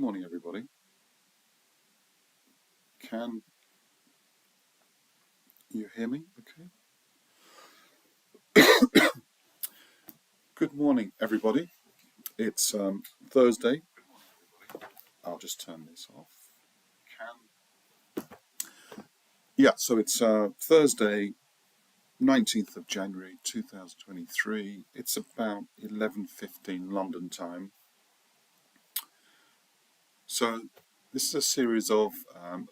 morning, everybody. Can you hear me? Okay. Good morning, everybody. It's Thursday. I'll just turn this off. So it's Thursday, 19th of January, 2023. It's about 11:15 London time. So this is a series of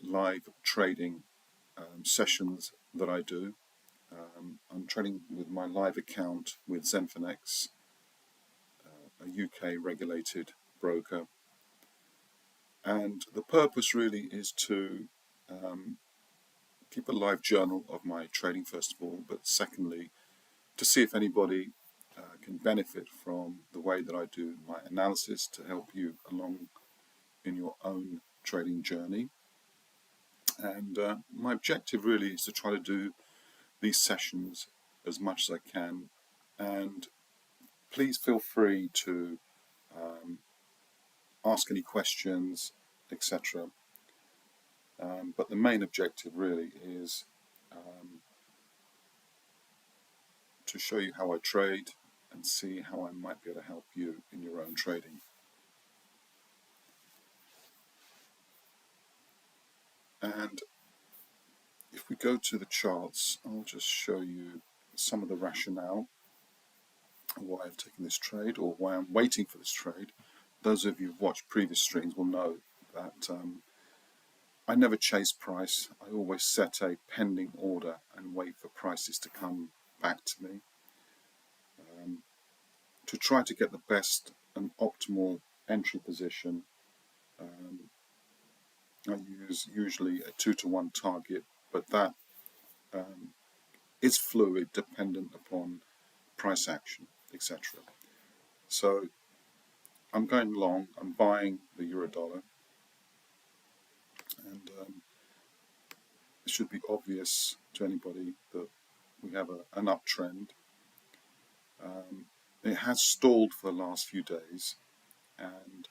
live trading sessions that I do. I'm trading with my live account with Zenfinex, a UK regulated broker. And the purpose really is to keep a live journal of my trading, first of all, but secondly, to see if anybody can benefit from the way that I do my analysis to help you along in your own trading journey. And my objective really is to try to do these sessions as much as I can. And please feel free to ask any questions, etc. But the main objective really is to show you how I trade and see how I might be able to help you in your own trading. And if we go to the charts, I'll just show you some of the rationale why I've taken this trade or why I'm waiting for this trade. Those of you who've watched previous streams will know that I never chase price. I always set a pending order and wait for prices to come back to me to try to get the best and optimal entry position. I use usually a 2-to-1 target, but that is fluid, dependent upon price action, etc. So I'm going long, I'm buying the euro dollar, and it should be obvious to anybody that we have an uptrend. It has stalled for the last few days, and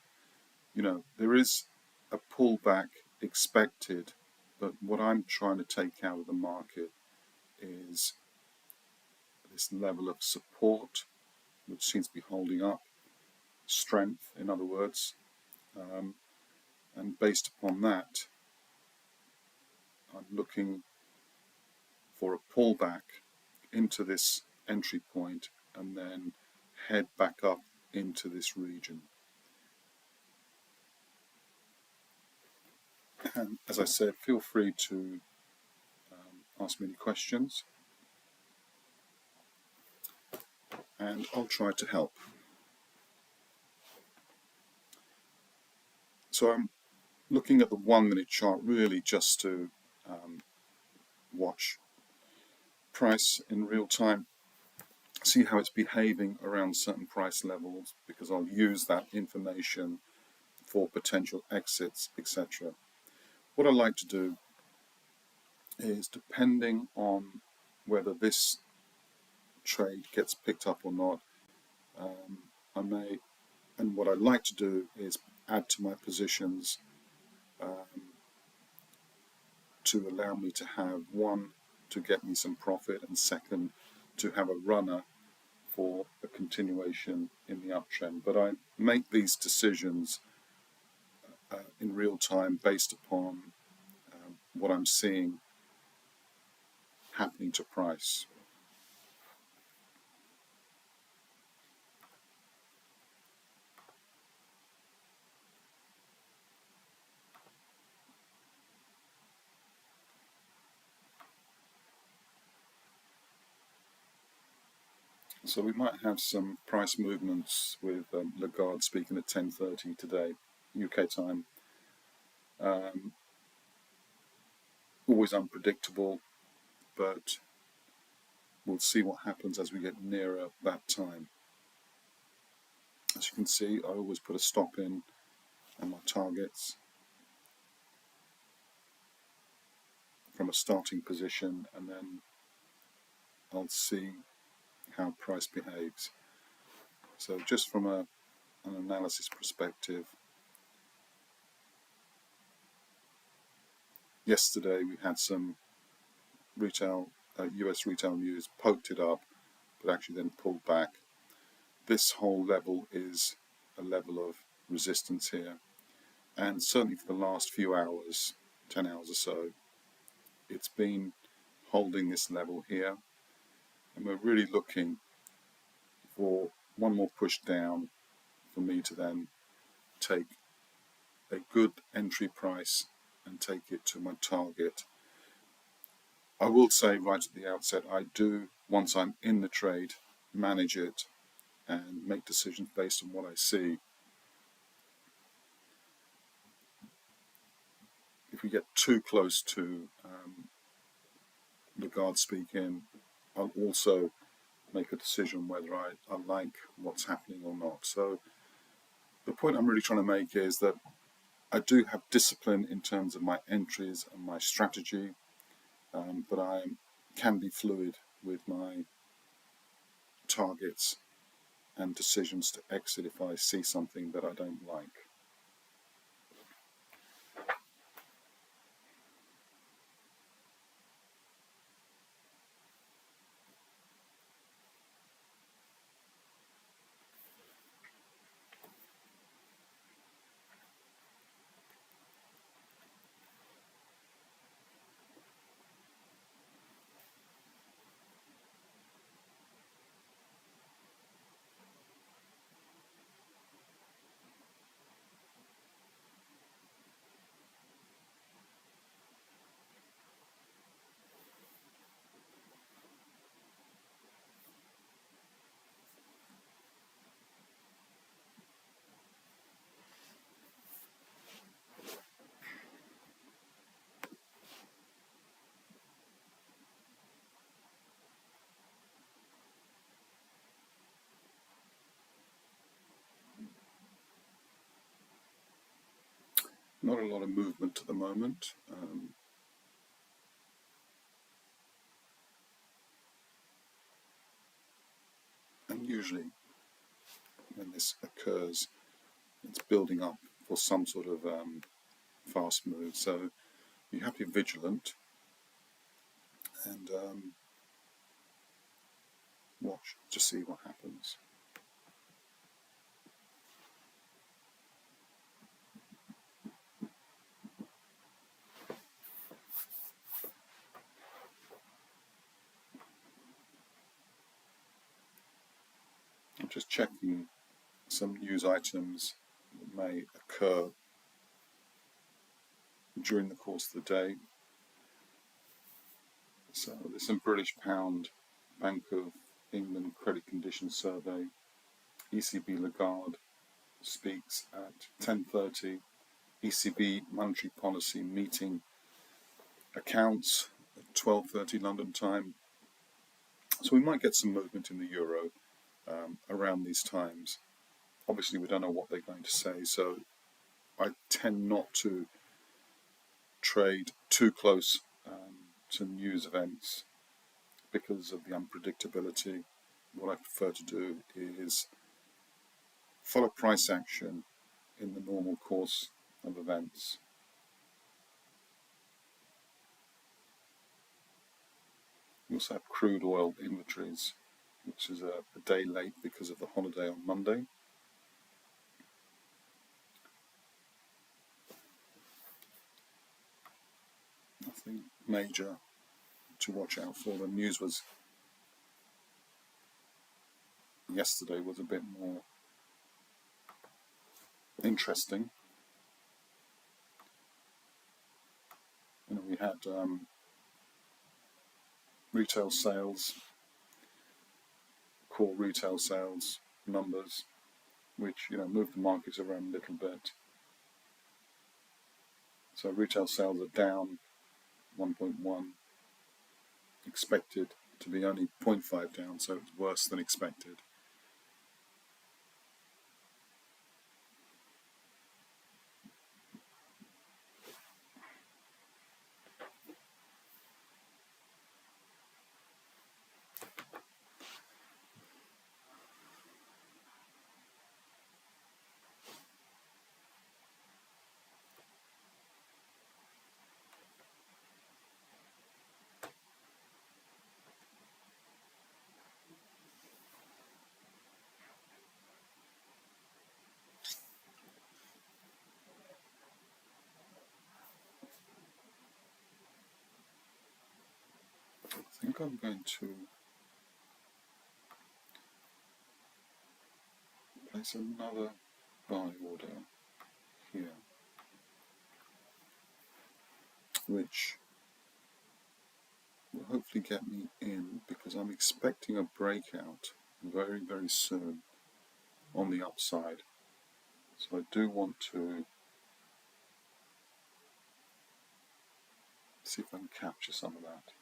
there is a pullback expected, but what I'm trying to take out of the market is this level of support, which seems to be holding up, strength, in other words, and based upon that, I'm looking for a pullback into this entry point and then head back up into this region. And as I said, feel free to ask me any questions, and I'll try to help. So I'm looking at the 1-minute chart really just to watch price in real time, see how it's behaving around certain price levels, because I'll use that information for potential exits, etc. What I like to do is, depending on whether this trade gets picked up or not, I may, and what I like to do is add to my positions to allow me to have, one, to get me some profit, and second, to have a runner for a continuation in the uptrend. But I make these decisions in real time based upon what I'm seeing happening to price. So we might have some price movements with Lagarde speaking at 10:30 today, UK time. Always unpredictable, but we'll see what happens as we get nearer that time. As you can see, I always put a stop in and my targets from a starting position, and then I'll see how price behaves. So just from an analysis perspective, Yesterday we had some US retail news, poked it up, but actually then pulled back. This whole level is a level of resistance here, and certainly for the last few hours, 10 hours or so, it's been holding this level here, and we're really looking for one more push down for me to then take a good entry price and take it to my target. I will say right at the outset, I do, once I'm in the trade, manage it and make decisions based on what I see. If we get too close to Lagarde speaking, I'll also make a decision whether I like what's happening or not. So the point I'm really trying to make is that I do have discipline in terms of my entries and my strategy, but I can be fluid with my targets and decisions to exit if I see something that I don't like. Not a lot of movement at the moment. And usually when this occurs, it's building up for some sort of fast move. So you have to be vigilant and watch to see what happens. I'm just checking some news items that may occur during the course of the day. So there's some British pound, Bank of England credit condition survey. ECB Lagarde speaks at 10:30. ECB monetary policy meeting accounts at 12:30 London time. So we might get some movement in the euro around these times. Obviously, we don't know what they're going to say, so I tend not to trade too close to news events because of the unpredictability. What I prefer to do is follow price action in the normal course of events. We also have crude oil inventories, which is a day late because of the holiday on Monday. Nothing major to watch out for. The news was yesterday was a bit more interesting. We had retail sales, core retail sales numbers, which moved the markets around a little bit. So retail sales are down 1.1, expected to be only 0.5 down, so it's worse than expected. I think I'm going to place another buy order here, which will hopefully get me in because I'm expecting a breakout very, very soon on the upside. So I do want to see if I can capture some of that.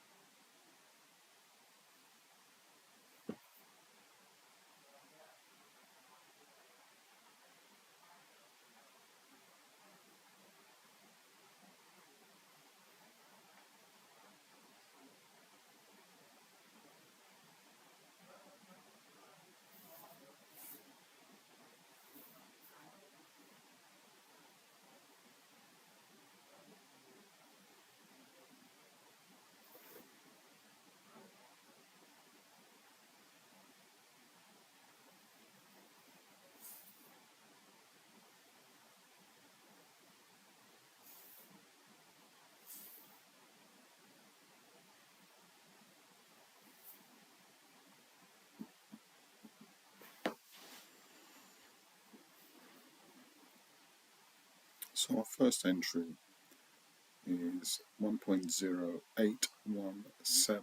So our first entry is 1.0817. So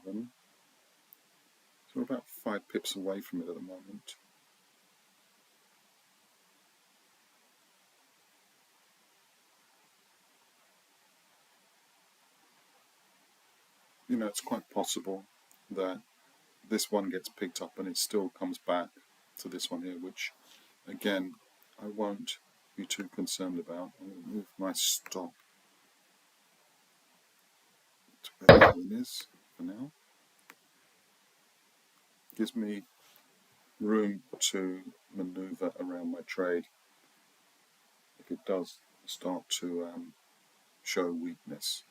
we're about 5 pips away from it at the moment. You know, it's quite possible that this one gets picked up and it still comes back to this one here, which again I won't be too concerned about. I'm going to move my stop to where the line is for now. Gives me room to maneuver around my trade if it does start to show weakness.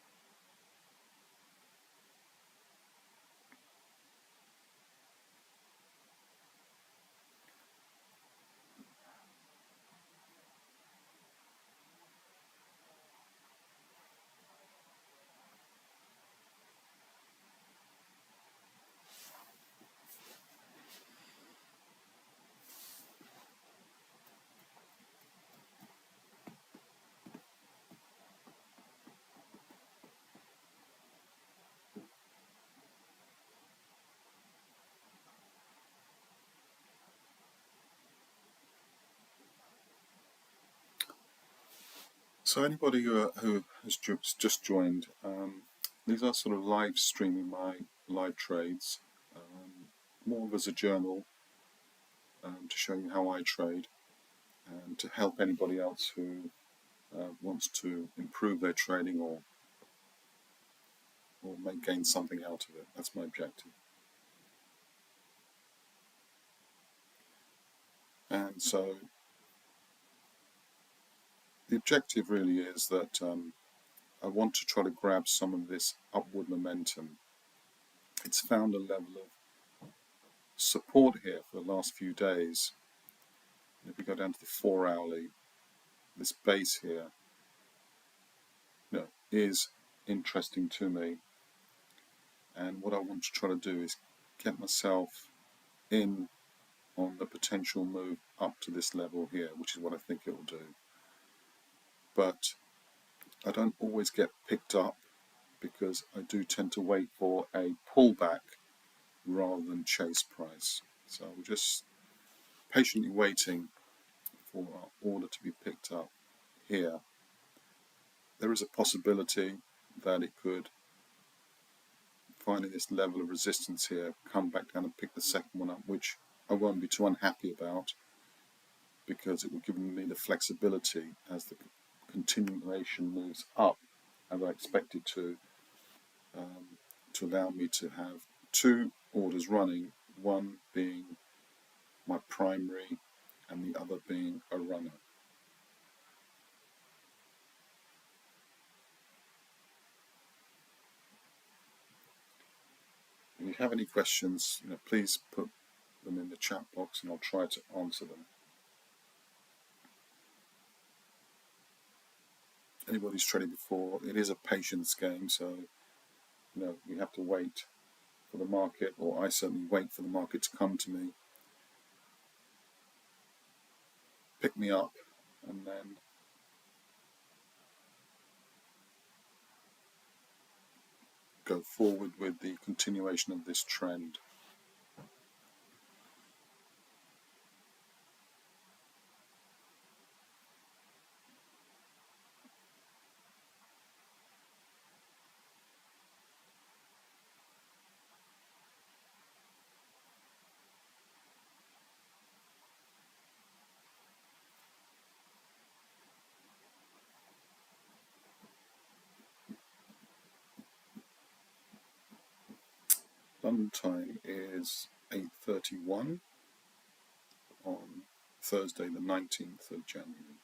So anybody who has just joined, these are sort of live streaming my live trades, more as a journal to show you how I trade and to help anybody else who wants to improve their trading or may gain something out of it. That's my objective. And so the objective really is that I want to try to grab some of this upward momentum. It's found a level of support here for the last few days. If we go down to the 4-hourly, this base here, you know, is interesting to me. And what I want to try to do is get myself in on the potential move up to this level here, which is what I think it will do. But I don't always get picked up because I do tend to wait for a pullback rather than chase price. So we're just patiently waiting for our order to be picked up here. There is a possibility that it could, finding this level of resistance here, come back down and pick the second one up, which I won't be too unhappy about because it will give me the flexibility as the continuation moves up as I expect it to allow me to have 2 orders running, one being my primary and the other being a runner. If you have any questions, please put them in the chat box and I'll try to answer them. Anybody's traded before, it is a patience game, so we have to wait for the market, or I certainly wait for the market to come to me, pick me up, and then go forward with the continuation of this trend. London time is 8:31 on Thursday the 19th of January.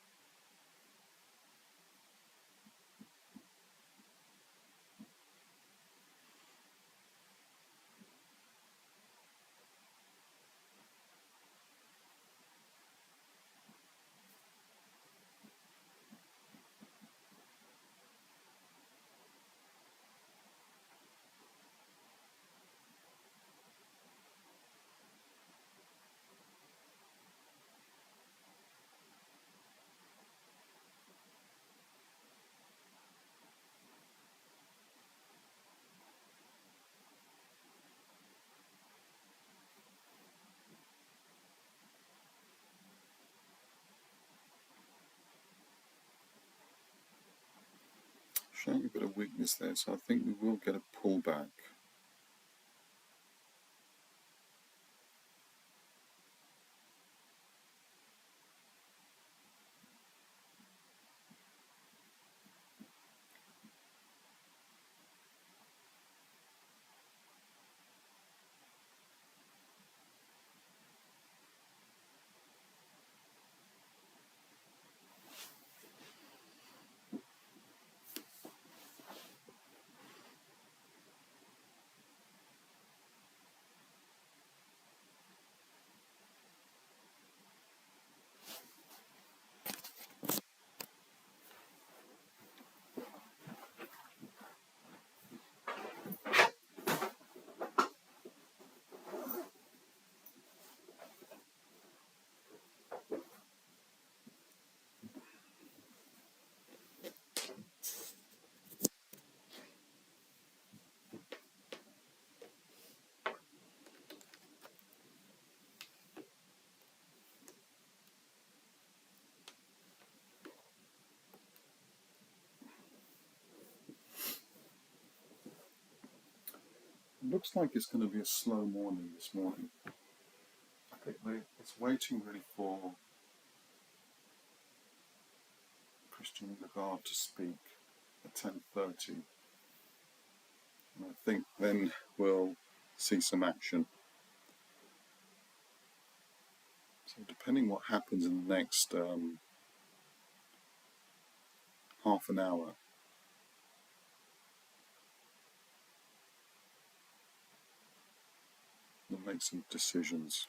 Showing a bit of weakness there, so I think we will get a pullback. Looks like it's going to be a slow morning this morning. I think it's waiting really for Christian Lagarde to speak at 10:30. And I think then we'll see some action. So depending what happens in the next half an hour, we'll make some decisions.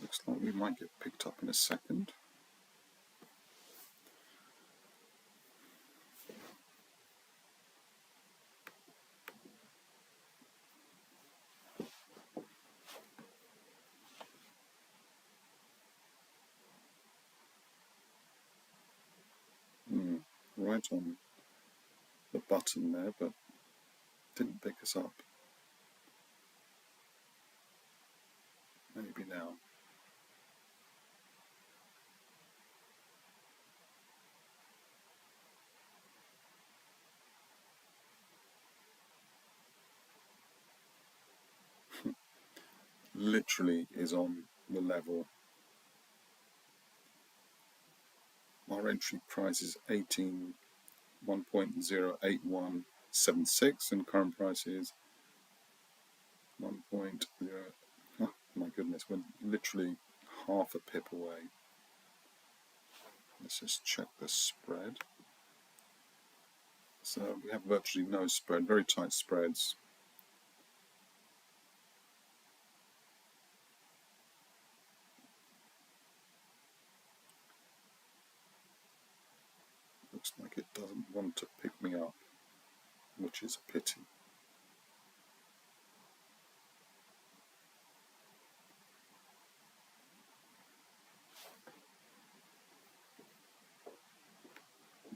Looks like we might get picked up in a second. Right on the button there, but didn't pick us up. Maybe now. Literally is on the level. Our entry price is 1.08176 and current price is 1.0. Oh my goodness, we're literally half a pip away. Let's just check the spread. So we have virtually no spread, very tight spreads. Looks like it doesn't want to pick me up, which is a pity.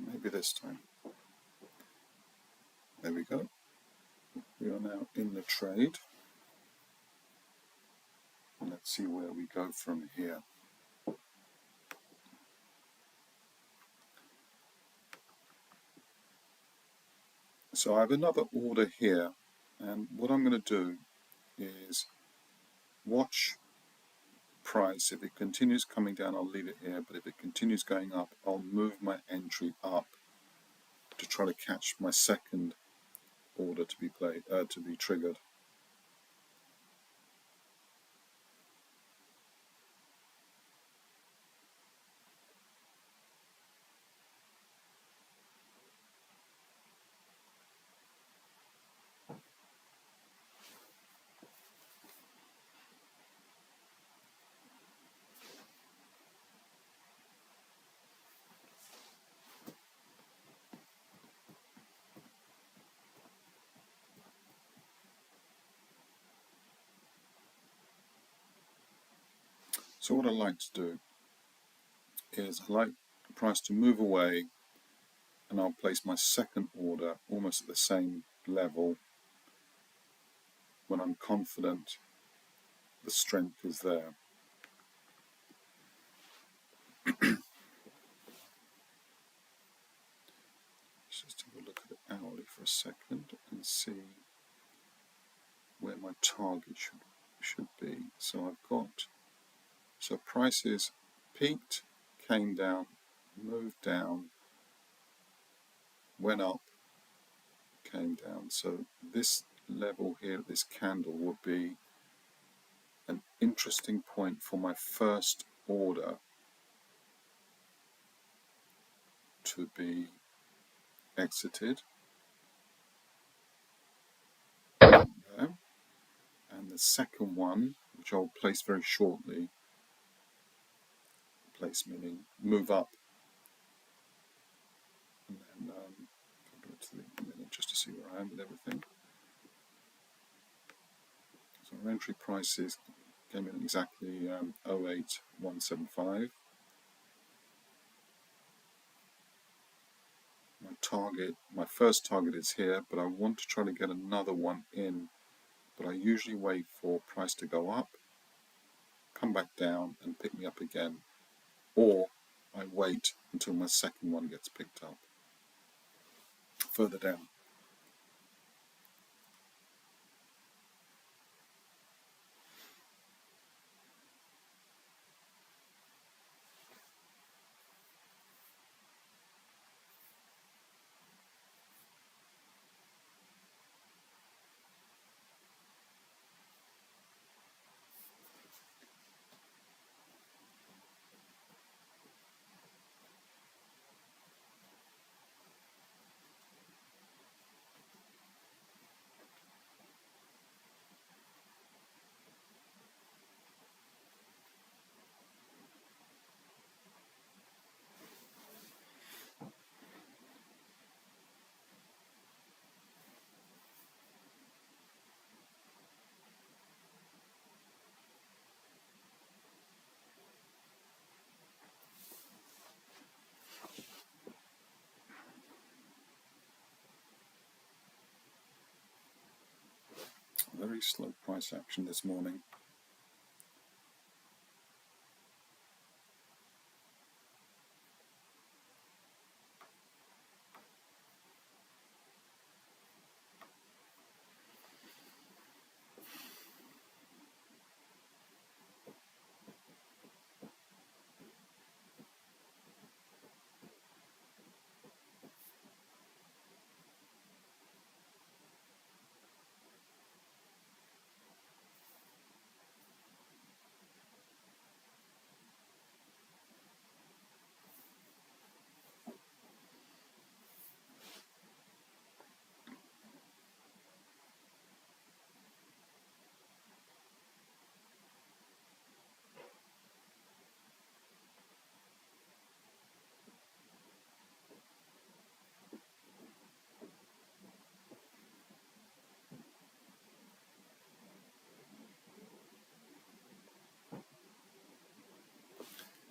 Maybe this time. There we go. We are now in the trade. Let's see where we go from here. So I have another order here, and what I'm going to do is watch price. If it continues coming down, I'll leave it here, but if it continues going up, I'll move my entry up to try to catch my second order to be triggered. So what I like to do is I like the price to move away, and I'll place my second order almost at the same level when I'm confident the strength is there. Let's just have a look at the hourly for a second and see where my target should be. So I've got, so prices peaked, came down, moved down, went up, came down. So this level here, this candle, would be an interesting point for my first order to be exited. There. And the second one, which I'll place very shortly, place meaning move up, and then I'll go to the minute just to see where I am with everything. So our entry prices came in exactly 08175. My target, my first target is here, but I want to try to get another one in. But I usually wait for price to go up, come back down and pick me up again, or I wait until my second one gets picked up further down. Very slow price action this morning.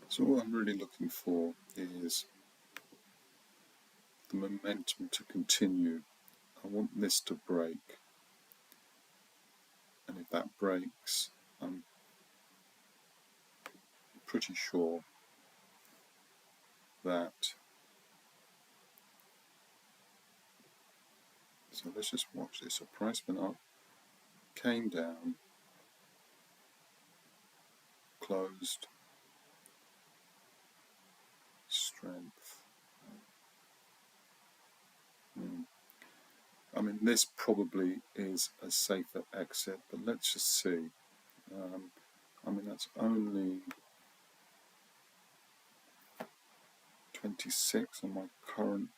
So what I'm really looking for is the momentum to continue. I want this to break, and if that breaks, I'm pretty sure that. So let's just watch this. So price went up, came down, closed, strength. I mean, this probably is a safer exit, but let's just see. I mean, that's only 26, and my current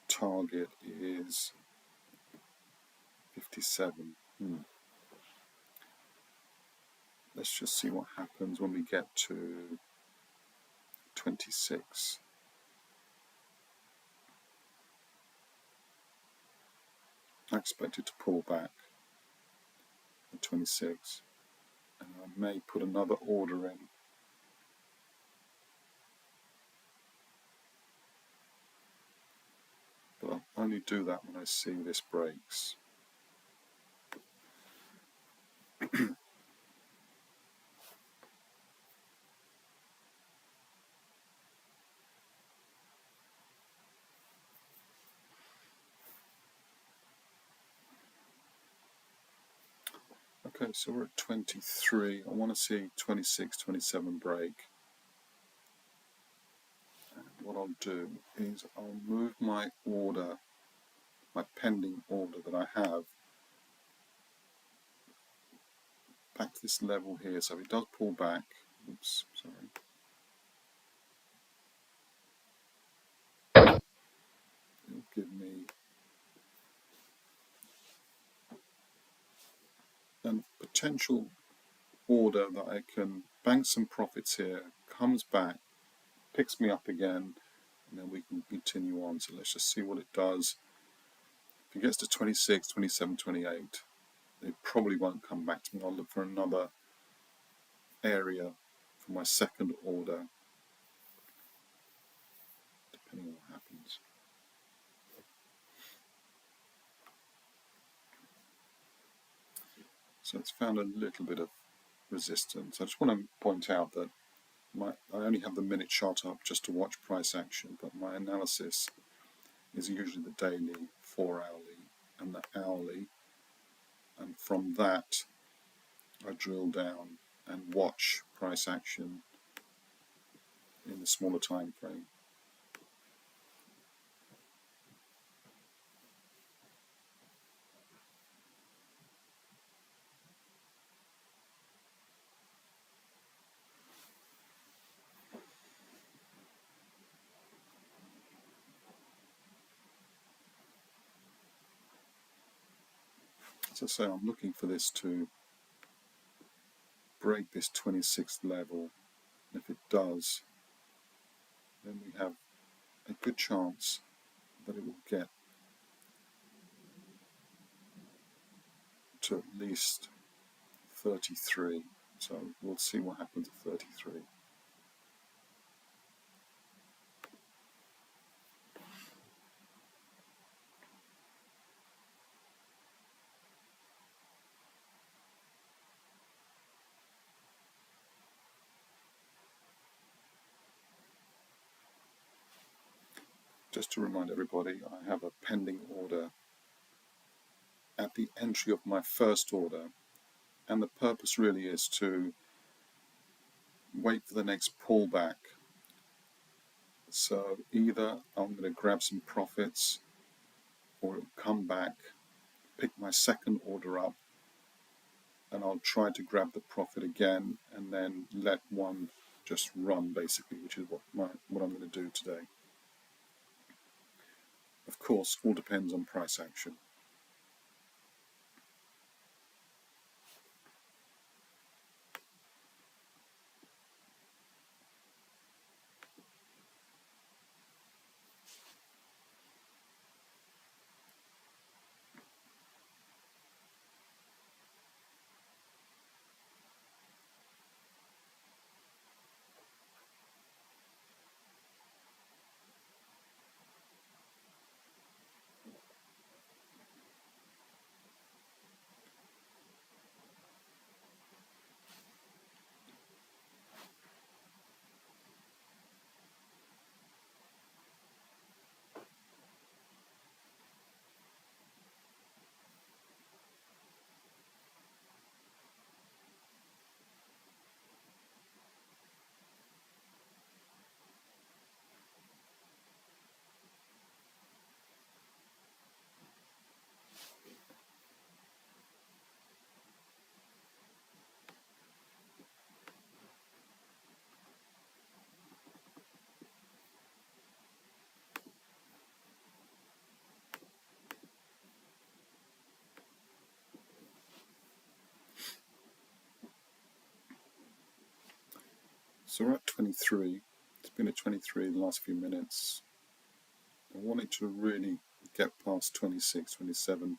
target is 57. Let's just see what happens when we get to 26. I expect it to pull back at 26, and I may put another order in. But I'll only do that when I see this breaks. Okay, so we're at 23. I want to see 26, 27 break. And what I'll do is I'll move my order, my pending order that I have, back to this level here. So if it does pull back, oops, sorry. It'll give me a potential order that I can bank some profits here, comes back, picks me up again, and then we can continue on. So let's just see what it does. If it gets to 26, 27, 28, it probably won't come back to me. I'll look for another area for my second order, depending on what happens. So it's found a little bit of resistance. I just want to point out that I only have the minute chart up just to watch price action, but my analysis is usually the daily, 4-hourly, and the hourly, and from that I drill down and watch price action in the smaller time frame. As I say, I'm looking for this to break this 26th level. If it does, then we have a good chance that it will get to at least 33. So we'll see what happens at 33. Just to remind everybody, I have a pending order at the entry of my first order, and the purpose really is to wait for the next pullback. So either I'm going to grab some profits, or it'll come back, pick my second order up, and I'll try to grab the profit again and then let one just run, basically, which is what I'm going to do today. Of course, all depends on price action. So we're at 23. It's been at 23 in the last few minutes. I wanted to really get past 26, 27.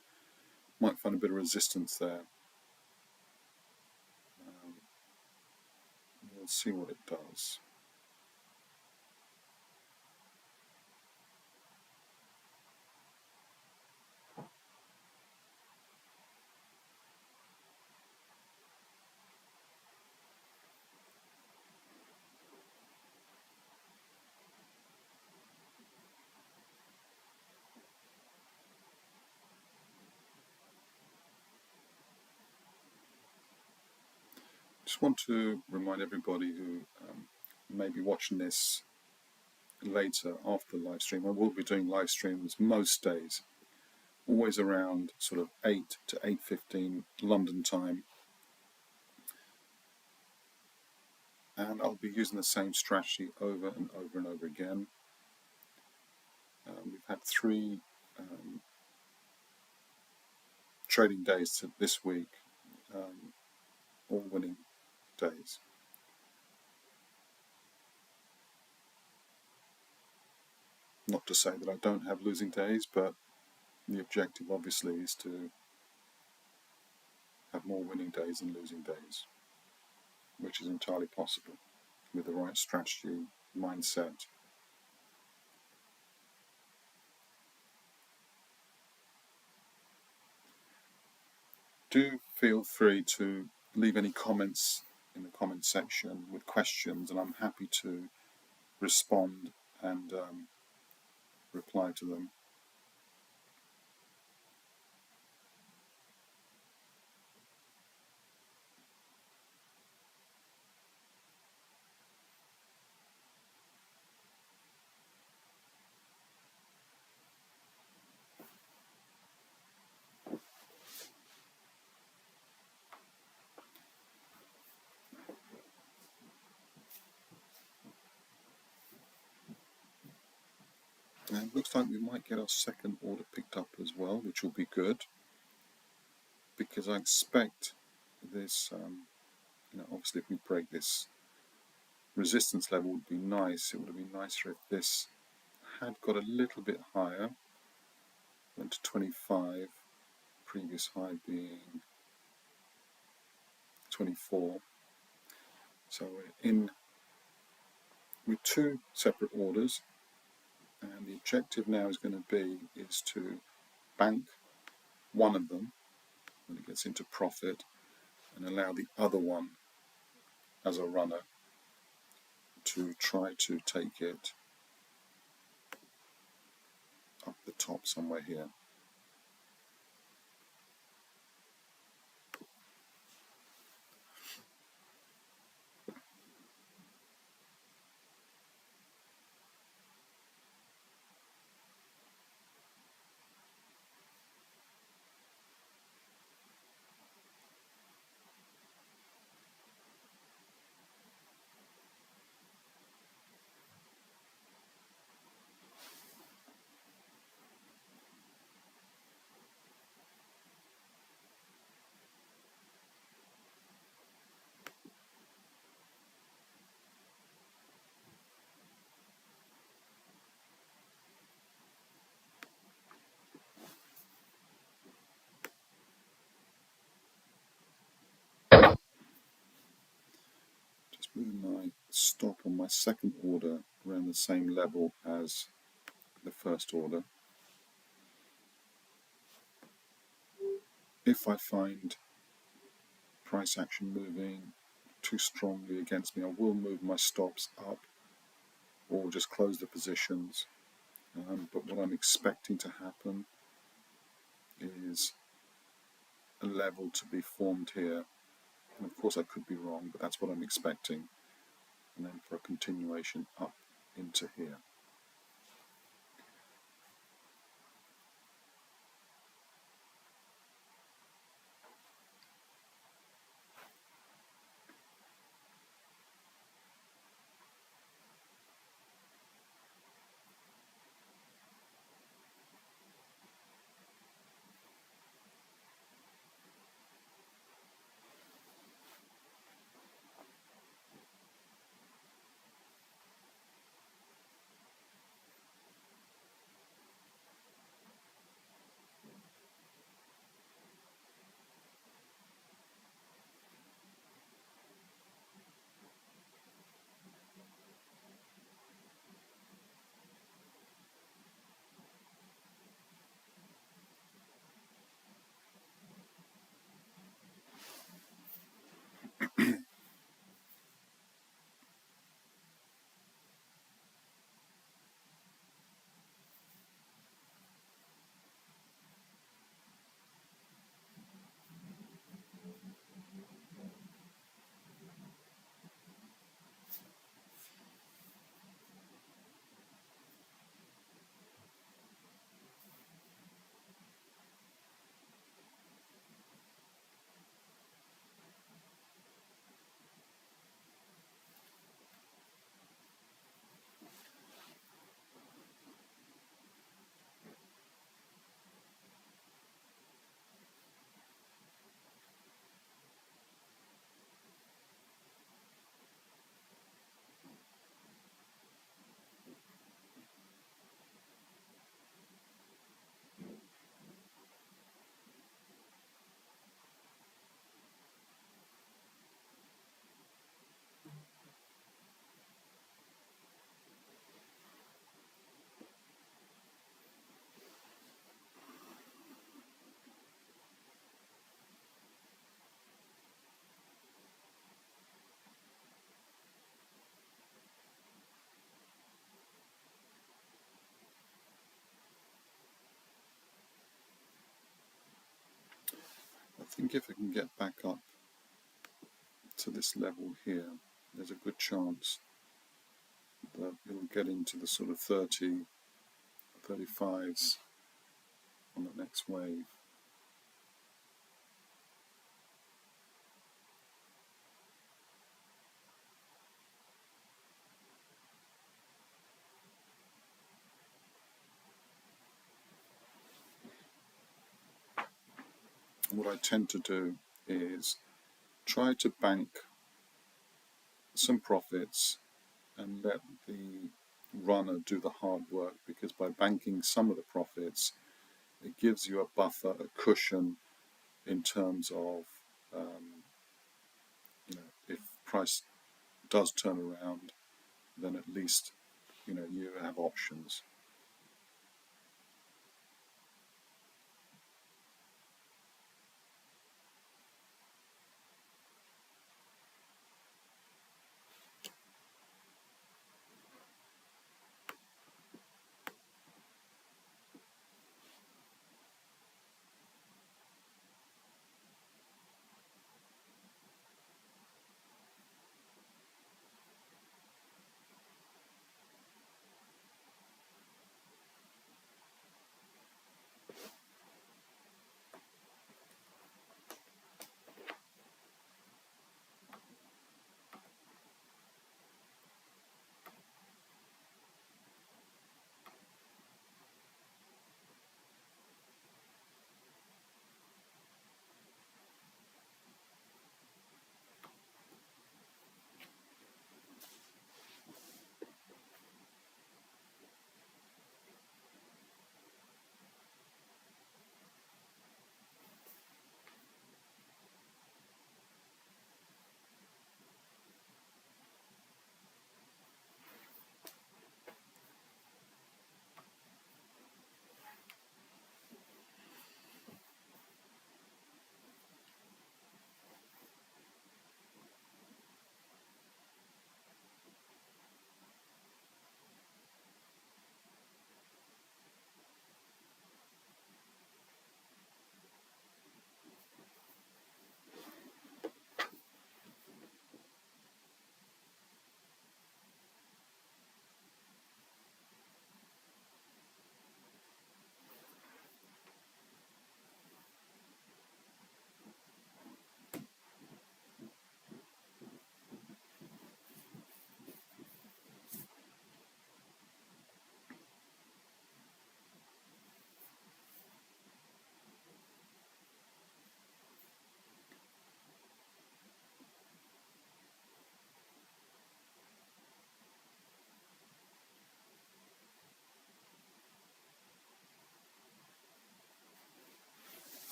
Might find a bit of resistance there. We'll see what it does. Just want to remind everybody who may be watching this later after the live stream. I will be doing live streams most days, always around sort of 8 to 8:15 London time, and I'll be using the same strategy over and over and over again. We've had 3 trading days this week, all winning days. Not to say that I don't have losing days, but the objective obviously is to have more winning days than losing days, which is entirely possible with the right strategy, mindset. Do feel free to leave any comments in the comment section with questions, and I'm happy to respond and reply to them. And it looks like we might get our second order picked up as well, which will be good, because I expect this, obviously if we break this resistance level, would be nice. It would have been nicer if this had got a little bit higher, went to 25, previous high being 24. So we're in with 2 separate orders, and the objective now is going to be to bank one of them when it gets into profit and allow the other one as a runner to try to take it up the top somewhere here. Just moving my stop on my second order around the same level as the first order. If I find price action moving too strongly against me, I will move my stops up or just close the positions. But what I'm expecting to happen is a level to be formed here. And of course I could be wrong, but that's what I'm expecting. And then for a continuation up into here. think if it can get back up to this level here, there's a good chance that it'll get into the sort of 30, 35s on the next wave. What I tend to do is try to bank some profits and let the runner do the hard work, because by banking some of the profits, it gives you a buffer, a cushion in terms of, if price does turn around, then at least, you have options.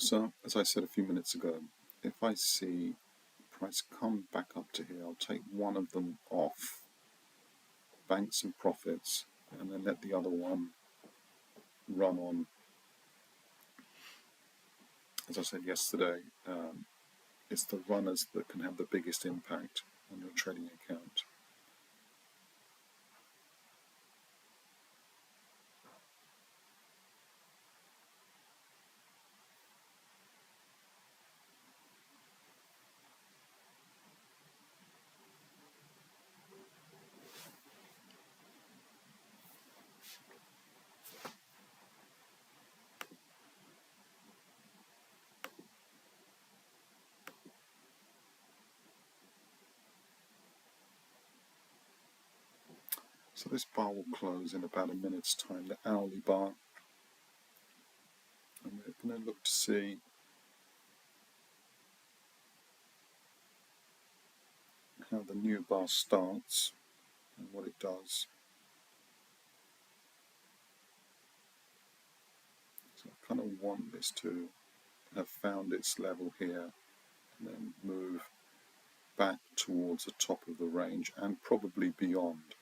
So, as I said a few minutes ago, if I see price come back up to here, I'll take one of them off, bank some profits, and then let the other one run on. As I said yesterday, it's the runners that can have the biggest impact on your trading account. So this bar will close in about a minute's time, the hourly bar. And we're going to look to see how the new bar starts and what it does. So I kind of want this to have found its level here and then move back towards the top of the range and probably beyond.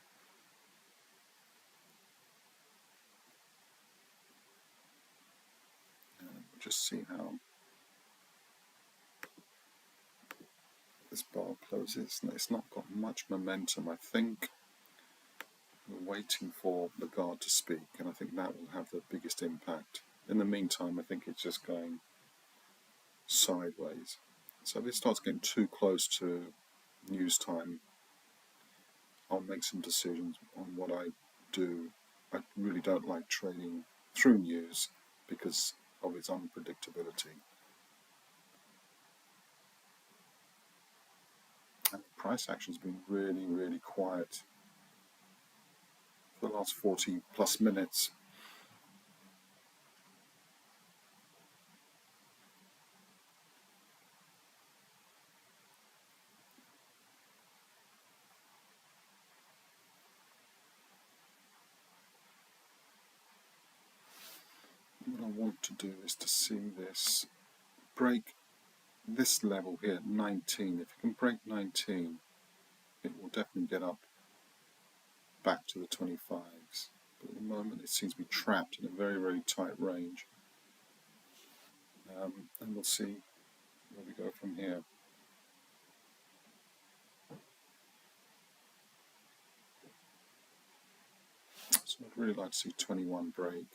And we'll just see how this bar closes. It's not got much momentum. I think we're waiting for Lagarde to speak, and I think that will have the biggest impact. In the meantime, I think it's just going sideways. So if it starts getting too close to news time, I'll make some decisions on what I do. I really don't like trading through news because of its unpredictability. And price action's been really, really quiet for the last 40 plus minutes. What I want to do is to see this break this level here, 19. If it can break 19, it will definitely get up back to the 25s. But at the moment, it seems to be trapped in a very, very tight range. And we'll see where we go from here. So I'd really like to see 21 break.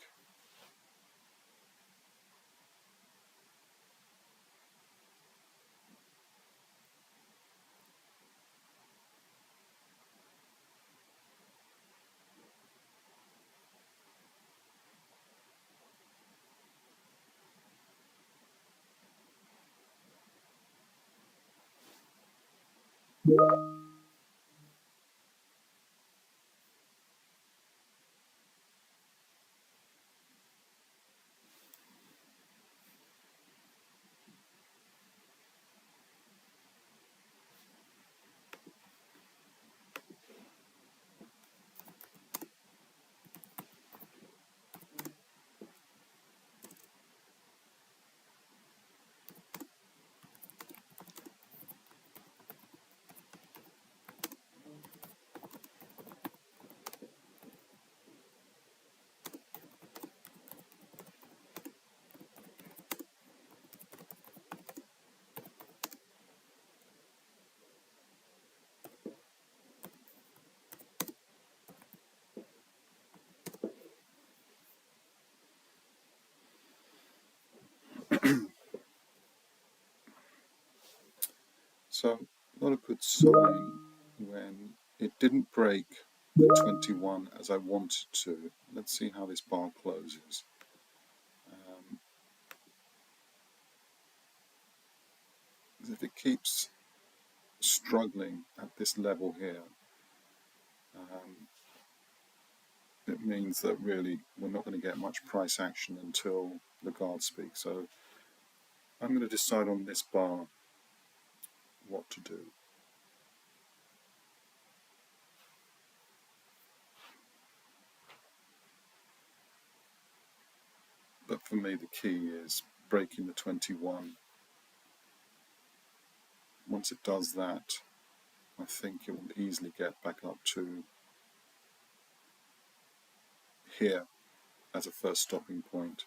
So not a good sign when it didn't break the 21 as I wanted to. Let's see how this bar closes. If it keeps struggling at this level here, it means that really we're not going to get much price action until Lagarde speaks. So I'm going to decide on this bar what to do. But for me, the key is breaking the 21. Once it does that, I think it will easily get back up to here as a first stopping point.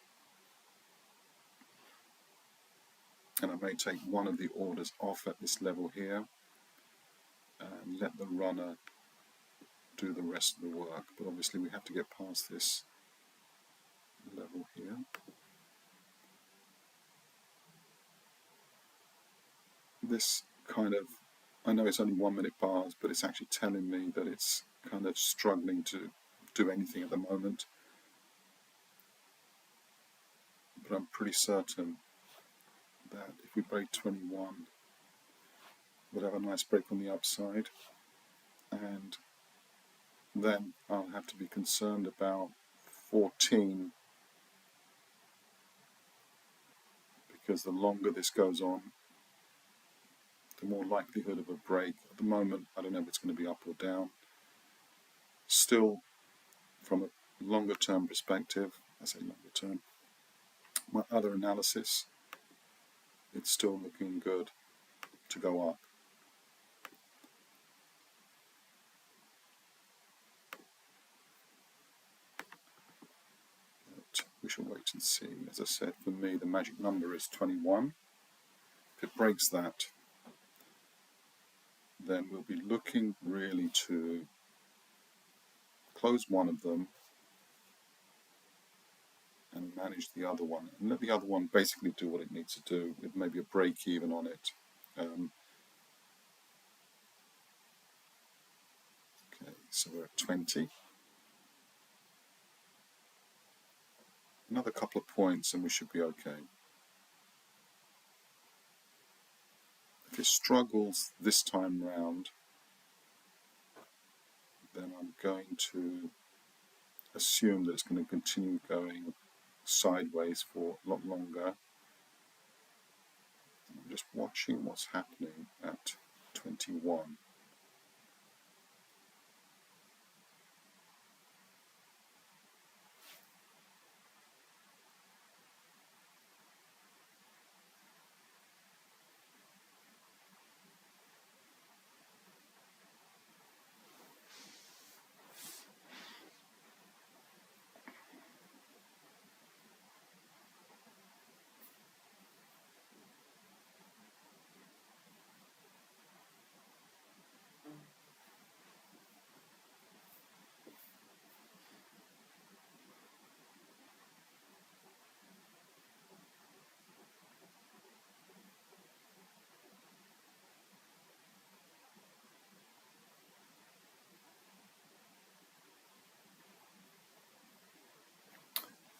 And I may take one of the orders off at this level here and let the runner do the rest of the work. But obviously we have to get past this level here. This kind of, I know it's only 1 minute bars, but it's actually telling me that it's kind of struggling to do anything at the moment. But I'm pretty certain that if we break 21, we'll have a nice break on the upside, and then I'll have to be concerned about 14, because the longer this goes on, the more likelihood of a break. At the moment, I don't know if it's going to be up or down. Still, from a longer term perspective, I say longer term, my other analysis, it's still looking good to go up. But we shall wait and see. As I said, for me, the magic number is 21. If it breaks that, then we'll be looking really to close one of them and manage the other one, and let the other one basically do what it needs to do, with maybe a break even on it. Okay, so we're at 20. Another couple of points and we should be okay. If it struggles this time round, then I'm going to assume that it's going to continue going sideways for a lot longer. I'm just watching what's happening at 21.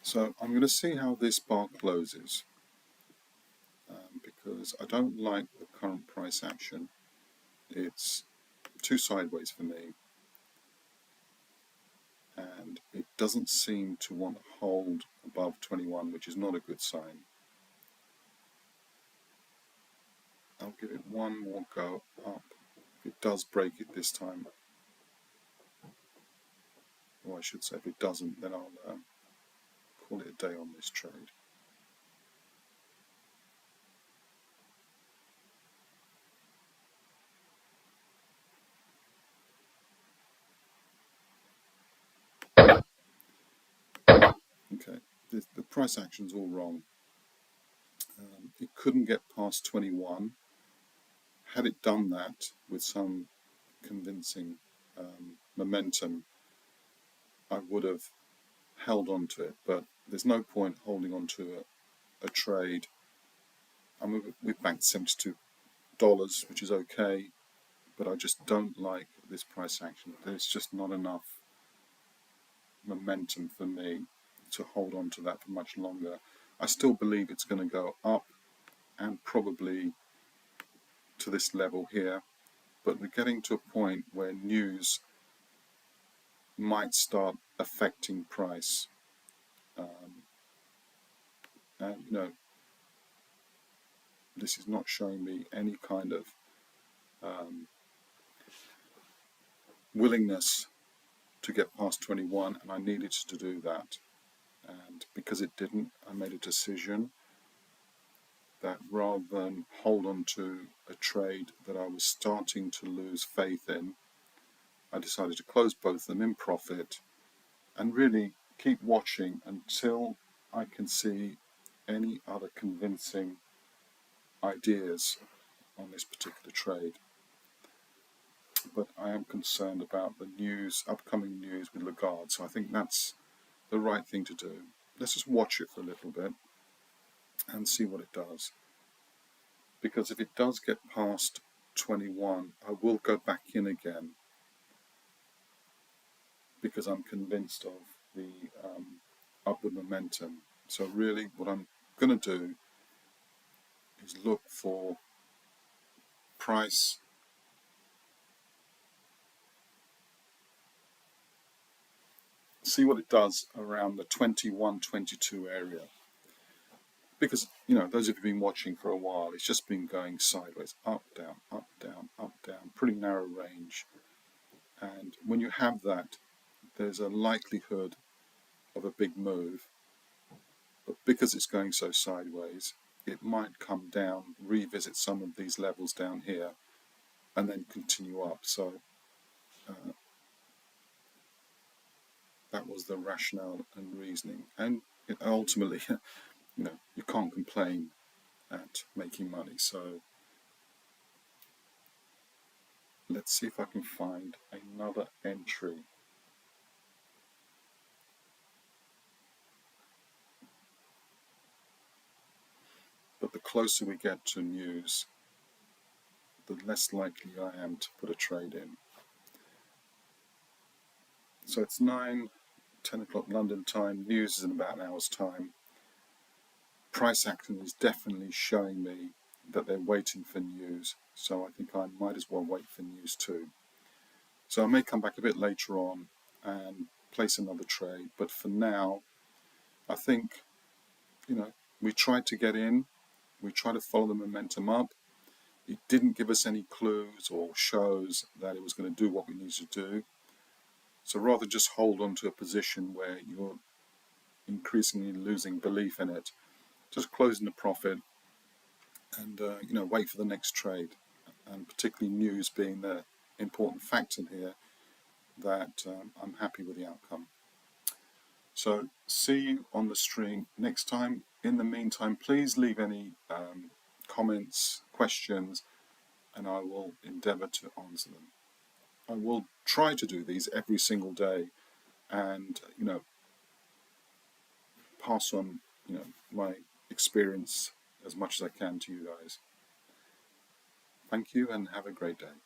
So I'm going to see how this bar closes, because I don't like the current price action. It's too sideways for me, and it doesn't seem to want to hold above 21, which is not a good sign. I'll give it one more go up. If it does break it this time, or I should say if it doesn't, then I'll call it a day on this trade. Okay, the price action's all wrong. It couldn't get past 21. Had it done that with some convincing momentum, I would have held on to it, but there's no point holding on to a trade. I mean, we've banked $72, which is okay, but I just don't like this price action. There's just not enough momentum for me to hold on to that for much longer. I still believe it's going to go up and probably to this level here, but we're getting to a point where news might start affecting price. And you know, this is not showing me any kind of willingness to get past 21, and I needed to do that. And because it didn't, I made a decision that rather than hold on to a trade that I was starting to lose faith in, I decided to close both of them in profit and really keep watching until I can see any other convincing ideas on this particular trade. But I am concerned about the news, upcoming news with Lagarde, so I think that's the right thing to do. Let's just watch it for a little bit and see what it does. Because if it does get past 21, I will go back in again because I'm convinced of the upward momentum. So really what I'm going to do is look for price see what it does around the 21-22 area, because those of you who've been watching for a while, it's just been going sideways, up down, up down, up down, pretty narrow range. And when you have that, there's a likelihood of a big move, but because it's going so sideways, it might come down, revisit some of these levels down here, and then continue up. So that was the rationale and reasoning, and ultimately you can't complain at making money. So let's see if I can find another entry. But the closer we get to news, the less likely I am to put a trade in. So it's 9, 10 o'clock London time. News is in about an hour's time. Price action is definitely showing me that they're waiting for news. So I think I might as well wait for news too. So I may come back a bit later on and place another trade. But for now, I think, we tried to get in. We tried to follow the momentum up. It didn't give us any clues or shows that it was going to do what we needed to do. So rather just hold on to a position where you're increasingly losing belief in it, just closing the profit and wait for the next trade. And particularly news being the important factor here, that I'm happy with the outcome. So see you on the stream next time. In the meantime, please leave any comments, questions, and I will endeavour to answer them. I will try to do these every single day and, pass on, my experience as much as I can to you guys. Thank you and have a great day.